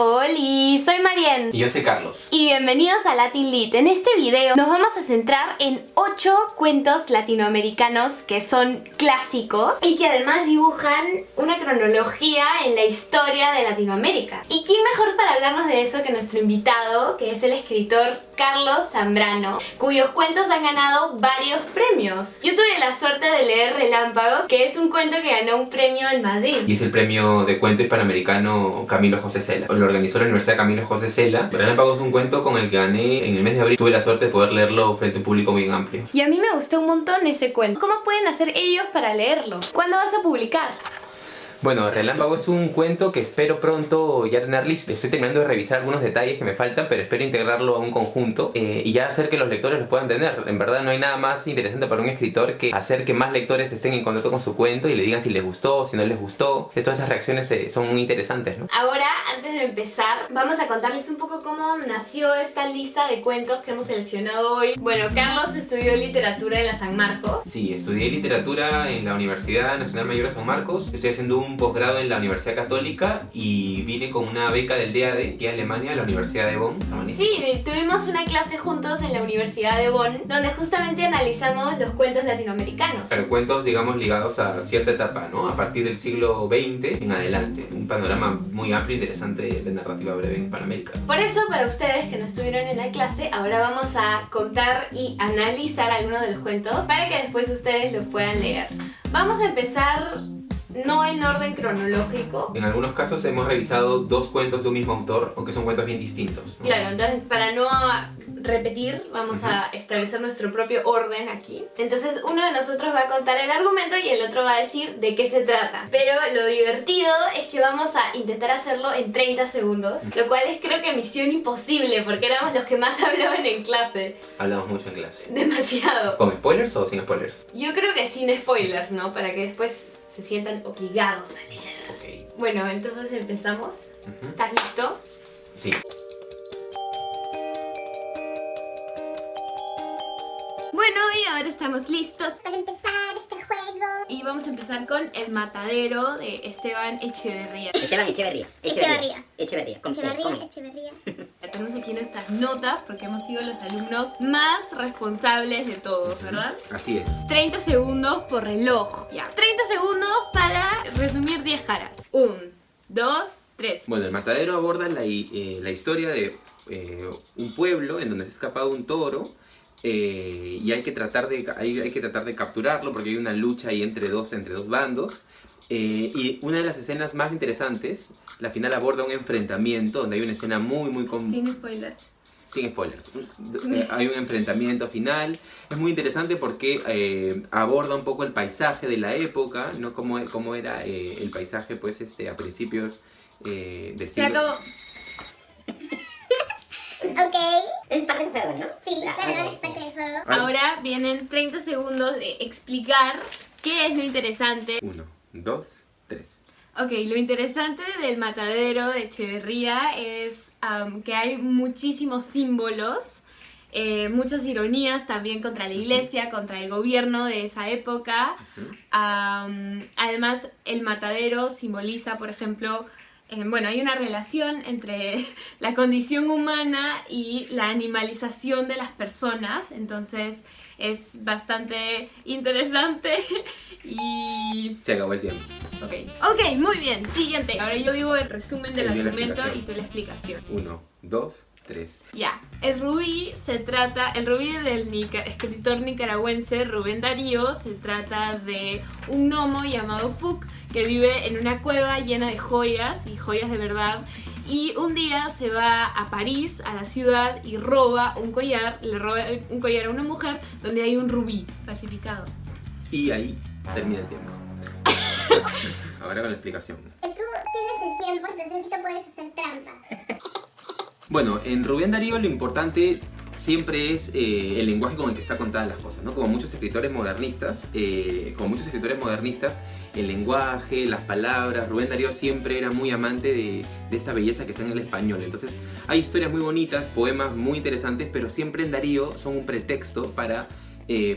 Hola, soy Marien. Y yo soy Carlos. Y bienvenidos a Latin Lit. En este video nos vamos a centrar en 8 cuentos latinoamericanos que son clásicos y que además dibujan una cronología en la historia de Latinoamérica. ¿Y quién mejor para hablarnos de eso que nuestro invitado, que es el escritor Carlos Zambrano, cuyos cuentos han ganado varios premios? Yo tuve la suerte de leer Relámpago, que es un cuento que ganó un premio en Madrid. Y es el premio de cuento hispanoamericano Camilo José Cela. Lo organizó la Universidad Camilo José Cela. Relámpago es un cuento con el que gané en el mes de abril. Tuve la suerte de poder leerlo frente a un público muy amplio. Y a mí me gustó un montón ese cuento. ¿Cómo pueden hacer ellos para leerlo? ¿Cuándo vas a publicar? Bueno, Relámpago es un cuento que espero pronto ya tener listo. Estoy terminando de revisar algunos detalles que me faltan, pero espero integrarlo a un conjunto y ya hacer que los lectores lo puedan tener. En verdad no hay nada más interesante para un escritor que hacer que más lectores estén en contacto con su cuento y le digan si les gustó, si no les gustó. Todas esas reacciones son muy interesantes, ¿no? Ahora, antes de empezar, vamos a contarles un poco cómo nació esta lista de cuentos que hemos seleccionado hoy. Bueno, Carlos estudió literatura en la San Marcos. Sí, estudié literatura en la Universidad Nacional Mayor de San Marcos. Estoy haciendo un posgrado en la Universidad Católica y vine con una beca del DAD aquí en Alemania, a la Universidad de Bonn. Sí, tuvimos una clase juntos en la Universidad de Bonn donde justamente analizamos los cuentos latinoamericanos. Claro, cuentos, digamos, ligados a cierta etapa, ¿no? A partir del siglo XX en adelante. Un panorama muy amplio e interesante de narrativa breve en Hispanoamérica. Por eso, para ustedes que no estuvieron en la clase, ahora vamos a contar y analizar algunos de los cuentos para que después ustedes los puedan leer. Vamos a empezar no en orden cronológico. En algunos casos hemos revisado dos cuentos de un mismo autor, aunque son cuentos bien distintos, ¿no? Claro, entonces para no repetir, vamos a establecer nuestro propio orden aquí. Entonces uno de nosotros va a contar el argumento y el otro va a decir de qué se trata. Pero lo divertido es que vamos a intentar hacerlo en 30 segundos, lo cual es creo que misión imposible porque éramos los que más hablaban en clase. Hablamos mucho en clase. Demasiado. ¿Con spoilers o sin spoilers? Yo creo que sin spoilers, ¿no? Para que después se sientan obligados a leer. Ok. Bueno, entonces empezamos. ¿Estás listo? Sí. Bueno, y ahora estamos listos para empezar este juego. y vamos a empezar con El Matadero de Esteban Echeverría. Echeverría. Tenemos aquí nuestras notas porque hemos sido los alumnos más responsables de todos, ¿verdad? Así es. 30 segundos por reloj. Ya. 30 segundos para resumir 10 caras. 1, 2, 3. Bueno, El Matadero aborda la historia de un pueblo en donde se ha escapado un toro. Y hay que tratar de capturarlo porque hay una lucha ahí entre dos bandos. Y una de las escenas más interesantes, la final aborda un enfrentamiento donde hay una escena muy Sin spoilers. Sin spoilers. Hay un enfrentamiento final. Es muy interesante porque aborda un poco el paisaje de la época, ¿no? Cómo era el paisaje pues, a principios del Se siglo... acabó. Ok. Es parte del juego, ¿no? Sí, claro, ok. es parte del juego. Ahora vienen 30 segundos de explicar qué es lo interesante. 1, 2, 3. Ok, lo interesante del Matadero de Echeverría es que hay muchísimos símbolos, muchas ironías también contra la iglesia, contra el gobierno de esa época. Además, el matadero simboliza, por ejemplo, bueno, hay una relación entre la condición humana y la animalización de las personas, entonces es bastante interesante y... Se acabó el tiempo. Ok, muy bien, siguiente. Ahora yo digo el resumen del Y yo la argumento explicación. y tú la explicación. 1, 2, 3. Ya, el rubí del escritor nicaragüense Rubén Darío se trata de un gnomo llamado Puck que vive en una cueva llena de joyas y joyas de verdad y un día se va a París, a la ciudad y roba un collar, le roba un collar a una mujer donde hay un rubí falsificado. Y ahí termina el tiempo. Ahora con la explicación. Tú tienes el tiempo, entonces sí te puedes hacer trampa. Bueno, en Rubén Darío lo importante siempre es el lenguaje con el que está contadas las cosas, ¿no? Como muchos escritores modernistas, el lenguaje, las palabras, Rubén Darío siempre era muy amante de esta belleza que está en el español. Entonces hay historias muy bonitas, poemas muy interesantes, pero siempre en Darío son un pretexto para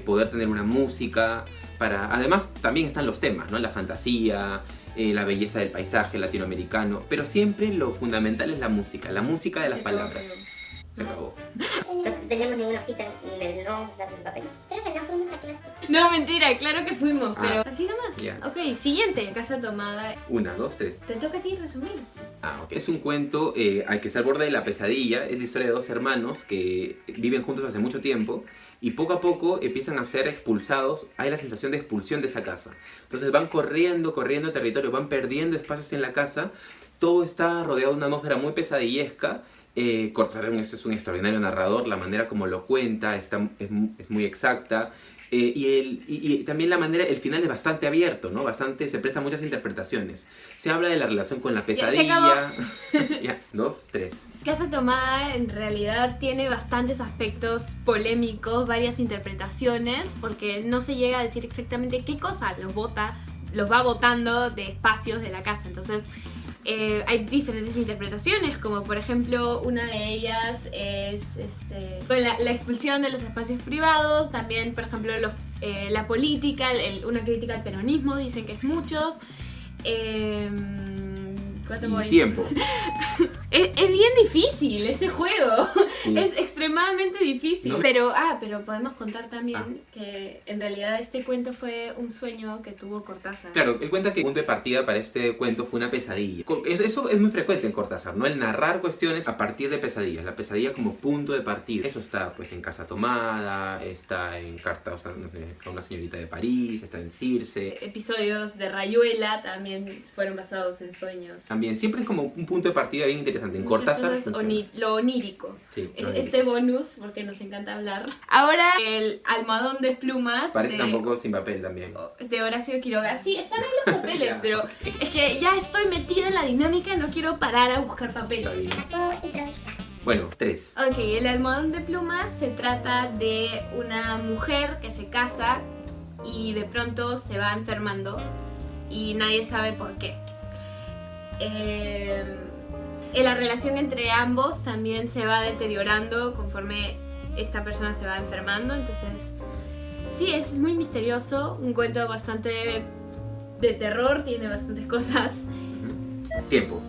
poder tener una música, además también están los temas, ¿no? La fantasía, la belleza del paisaje latinoamericano, pero siempre lo fundamental es la música de las palabras. Se acabó. No tenemos ninguna hojita de no dar un papel. Creo que no fuimos a clase. No, mentira, claro que fuimos, pero así nomás. Ya. Ok, siguiente, Casa Tomada. 1, 2, 3. Te toca a ti resumir. Ok. Es un cuento al que está al borde de la pesadilla. Es la historia de dos hermanos que viven juntos hace mucho tiempo y poco a poco empiezan a ser expulsados. Hay la sensación de expulsión de esa casa. Entonces van corriendo territorio, van perdiendo espacios en la casa. Todo está rodeado de una atmósfera muy pesadillesca. Cortázar es un extraordinario narrador, la manera como lo cuenta es muy exacta. Y también la manera, el final es bastante abierto, ¿no? Se presta a muchas interpretaciones. Se habla de la relación con la pesadilla. Ya, 2, 3. Casa Tomada en realidad tiene bastantes aspectos polémicos, varias interpretaciones, porque no se llega a decir exactamente qué cosa los va botando de espacios de la casa. Entonces hay diferentes interpretaciones, como por ejemplo una de ellas es con la expulsión de los espacios privados. También por ejemplo la política, una crítica al peronismo, dicen que es muchos. ¿Cuánto voy? Tiempo. Es bien difícil este juego. Sí. Es extremadamente difícil. ¿No? Pero podemos contar también que en realidad este cuento fue un sueño que tuvo Cortázar. Claro, él cuenta que el punto de partida para este cuento fue una pesadilla. Eso es muy frecuente en Cortázar, ¿no? El narrar cuestiones a partir de pesadillas. La pesadilla como punto de partida. Eso está pues en Casa Tomada, está en Cartas a una señorita de París, está en Circe. Episodios de Rayuela también fueron basados en sueños. También, siempre es como un punto de partida bien interesante. En Cortázar lo onírico. Sí, este bonus, porque nos encanta hablar. Ahora el almohadón de plumas. Parece tampoco sin papel también. De Horacio Quiroga. Sí, están ahí los papeles, pero es que ya estoy metida en la dinámica y no quiero parar a buscar papeles. Puedo improvisar. Bueno, 3. Ok, el almohadón de plumas se trata de una mujer que se casa y de pronto se va enfermando y nadie sabe por qué. La relación entre ambos también se va deteriorando conforme esta persona se va enfermando. Entonces, sí, es muy misterioso. Un cuento bastante de terror, tiene bastantes cosas. Tiempo.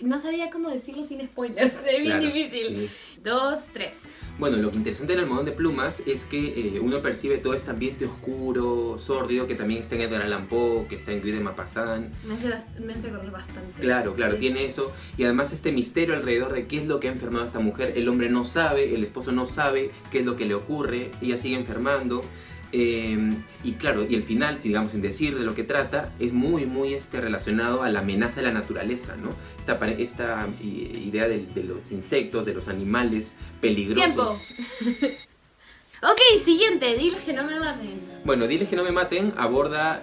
No sabía cómo decirlo sin spoilers, es bien difícil. Sí. 2, 3. Bueno, lo que interesante del almohadón de plumas es que uno percibe todo este ambiente oscuro, sórdido, que también está en Edgar Allan Poe, que está en Guy de Maupassant. Me hace correr bastante. Claro, sí. Tiene eso. Y además este misterio alrededor de qué es lo que ha enfermado a esta mujer. El hombre no sabe, el esposo no sabe qué es lo que le ocurre, ella sigue enfermando. Y claro, y el final, sin decir de lo que trata, es muy relacionado a la amenaza de la naturaleza, ¿no? Esta idea de los insectos, de los animales peligrosos. ¡Tiempo! Ok, siguiente, Diles que no me maten. Bueno, Diles que no me maten aborda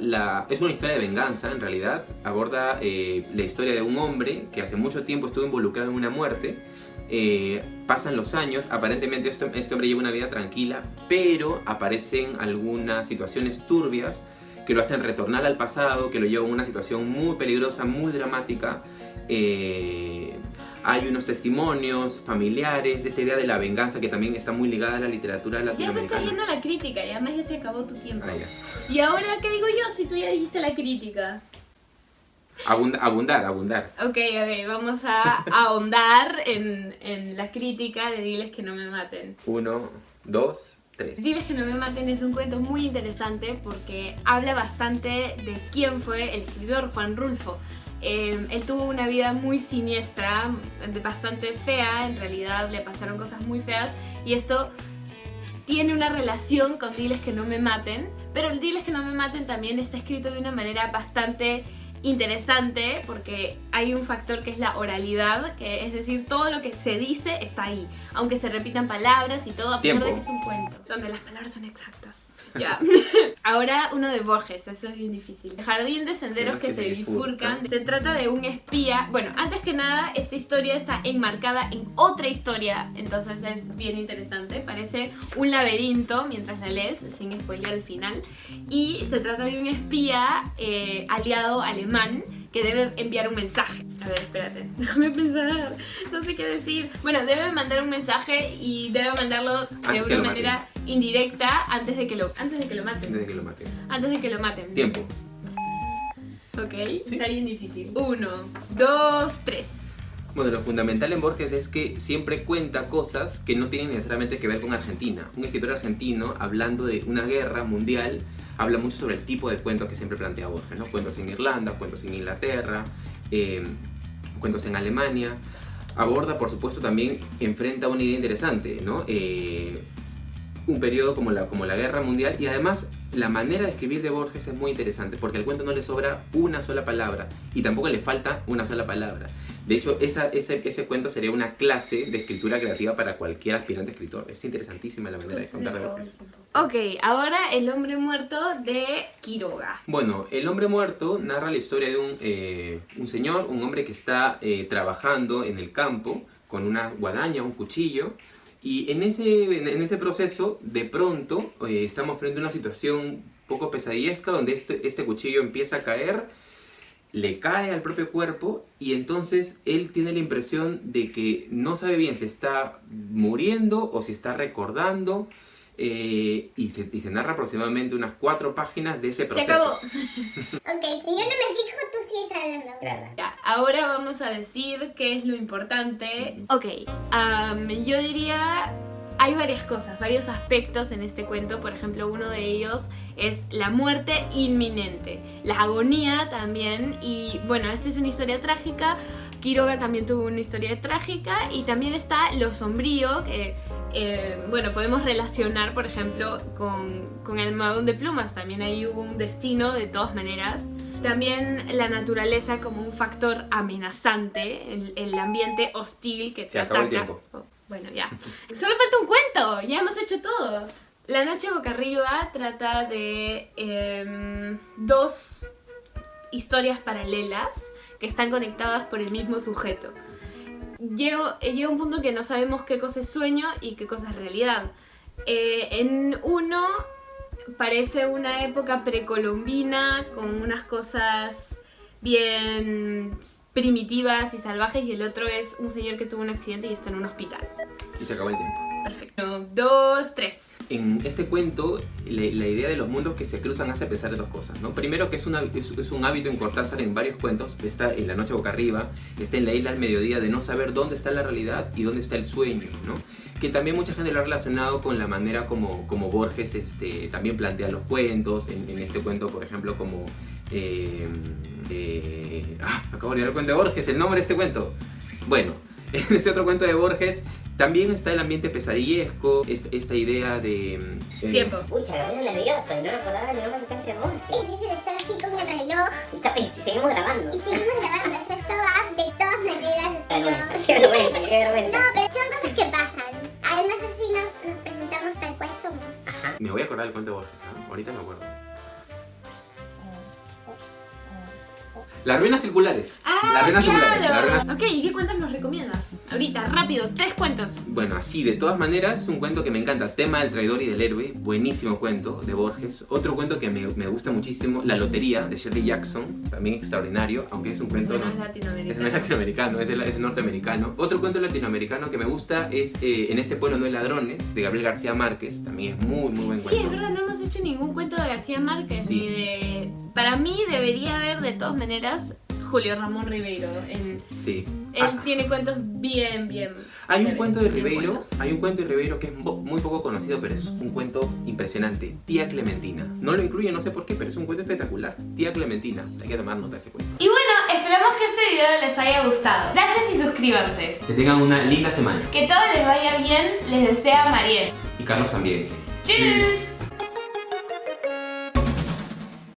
es una historia de venganza, en realidad. Aborda la historia de un hombre que hace mucho tiempo estuvo involucrado en una muerte. Pasan los años, aparentemente este hombre lleva una vida tranquila, pero aparecen algunas situaciones turbias que lo hacen retornar al pasado, que lo llevan a una situación muy peligrosa, muy dramática. Hay unos testimonios familiares, esta idea de la venganza que también está muy ligada a la literatura Ya te latinoamericana. estás yendo a la crítica y además ya se acabó tu tiempo. Ya. ¿Y ahora qué digo yo si tú ya dijiste la crítica? Abundar. Ok, vamos a ahondar en la crítica de Diles que no me maten. 1, 2, 3. Diles que no me maten es un cuento muy interesante porque habla bastante de quién fue el escritor Juan Rulfo. Él tuvo una vida muy siniestra, bastante fea, en realidad le pasaron cosas muy feas y esto tiene una relación con Diles que no me maten, pero el Diles que no me maten también está escrito de una manera bastante interesante porque hay un factor que es la oralidad, que es decir, todo lo que se dice está ahí, aunque se repitan palabras y todo, a pesar de que es un cuento, donde las palabras son exactas. Ya. Ahora uno de Borges, eso es bien difícil. El jardín de senderos que se bifurcan. Se trata de un espía. Bueno, antes que nada, esta historia está enmarcada en otra historia, entonces es bien interesante. Parece un laberinto mientras la lees, sin spoilear el final. Y se trata de un espía aliado alemán que debe enviar un mensaje. A ver, espérate, déjame pensar, no sé qué decir. Bueno, debe mandar un mensaje y debe mandarlo de una manera indirecta antes de que lo maten. Antes de que lo maten. Antes de que lo maten. Tiempo. Ok, está bien difícil. 1, 2, 3. Bueno, lo fundamental en Borges es que siempre cuenta cosas que no tienen necesariamente que ver con Argentina. Un escritor argentino, hablando de una guerra mundial, habla mucho sobre el tipo de cuentos que siempre plantea Borges, ¿no? Cuentos en Irlanda, cuentos en Inglaterra, cuentos en Alemania. Aborda, por supuesto, también enfrenta una idea interesante, ¿no? Un periodo como la Guerra Mundial, y además la manera de escribir de Borges es muy interesante porque al cuento no le sobra una sola palabra y tampoco le falta una sola palabra. De hecho, ese cuento sería una clase de escritura creativa para cualquier aspirante escritor. Es interesantísima la manera de contar de Borges. Ok, ahora El hombre muerto de Quiroga. Bueno, El hombre muerto narra la historia de un señor, un hombre que está trabajando en el campo con una guadaña, un cuchillo. Y en ese proceso, de pronto, estamos frente a una situación un poco pesadillesca donde este cuchillo empieza a caer, le cae al propio cuerpo y entonces él tiene la impresión de que no sabe bien si está muriendo o si está recordando. Y se narra aproximadamente unas 4 páginas de ese proceso. Se acabó. Ok, si yo no me fijo, tú sigues hablando. Claro. Ya, ahora vamos a decir qué es lo importante. Ok, yo diría... Hay varias cosas, varios aspectos en este cuento. Por ejemplo, uno de ellos es la muerte inminente, la agonía también. Y bueno, esta es una historia trágica. Quiroga también tuvo una historia trágica. Y también está lo sombrío, que bueno, podemos relacionar, por ejemplo, con el Almohadón de Plumas. También ahí hubo un destino de todas maneras. También la naturaleza como un factor amenazante, el ambiente hostil que te Se acabó el ataca. tiempo. Bueno, ya. Solo falta un cuento. Ya hemos hecho todos. La noche boca arriba trata de 2 historias paralelas que están conectadas por el mismo sujeto. Llega un punto que no sabemos qué cosa es sueño y qué cosa es realidad. En uno parece una época precolombina con unas cosas bien primitivas y salvajes, y el otro es un señor que tuvo un accidente y está en un hospital. Y se acabó el tiempo. Perfecto. 2, 3. En este cuento, la idea de los mundos que se cruzan hace pensar en 2 cosas, ¿no? Primero, que es un hábito en Cortázar en varios cuentos. Está en La noche boca arriba, está en La isla al mediodía, de no saber dónde está la realidad y dónde está el sueño, ¿no? Que también mucha gente lo ha relacionado con la manera como Borges también plantea los cuentos. En este cuento, por ejemplo, como... acabo de olvidar el cuento de Borges, el nombre de este cuento. Bueno, en este otro cuento de Borges también está el ambiente pesadillesco, esta idea de... Tiempo. Pucha, me puse nervioso y no me acordaba el nombre del de Borges. Es difícil estar así con el reloj. Y seguimos grabando. Y seguimos grabando. Esto va de todas maneras. Qué vergüenza, qué vergüenza, qué vergüenza. No, pero son cosas que pasan. Además así nos presentamos tal cual somos. Ajá. Me voy a acordar del cuento de Borges, ¿ah? Ahorita me acuerdo. Las ruinas circulares. Las ruinas circulares. Las ruinas... Ok, ¿y qué cuentos nos recomiendas? Ahorita, rápido, 3 cuentos. Bueno, así, de todas maneras, un cuento que me encanta. Tema del traidor y del héroe. Buenísimo cuento de Borges. Otro cuento que me gusta muchísimo, La lotería, de Shirley Jackson. También extraordinario, aunque es un cuento... Ese no es latinoamericano. Ese no es latinoamericano, es norteamericano. Otro cuento latinoamericano que me gusta es En este pueblo no hay ladrones, de Gabriel García Márquez. También es muy buen cuento. Sí, es verdad, no hemos hecho ningún cuento de García Márquez, Sí. ni de... Para mí debería haber, de todas maneras, Julio Ramón Ribeiro. Sí. Él tiene cuentos bien Hay un chéveres, cuento de bien Ribeiro, buenos. hay un cuento de Ribeiro que es muy poco conocido, pero es un cuento impresionante. Tía Clementina. No lo incluye, no sé por qué, pero es un cuento espectacular. Tía Clementina. Hay que tomar nota de ese cuento. Y bueno, esperamos que este video les haya gustado. Gracias y suscríbanse. Que tengan una linda semana. Que todo les vaya bien, les desea Mariel. Y Carlos también. ¡Tschüss!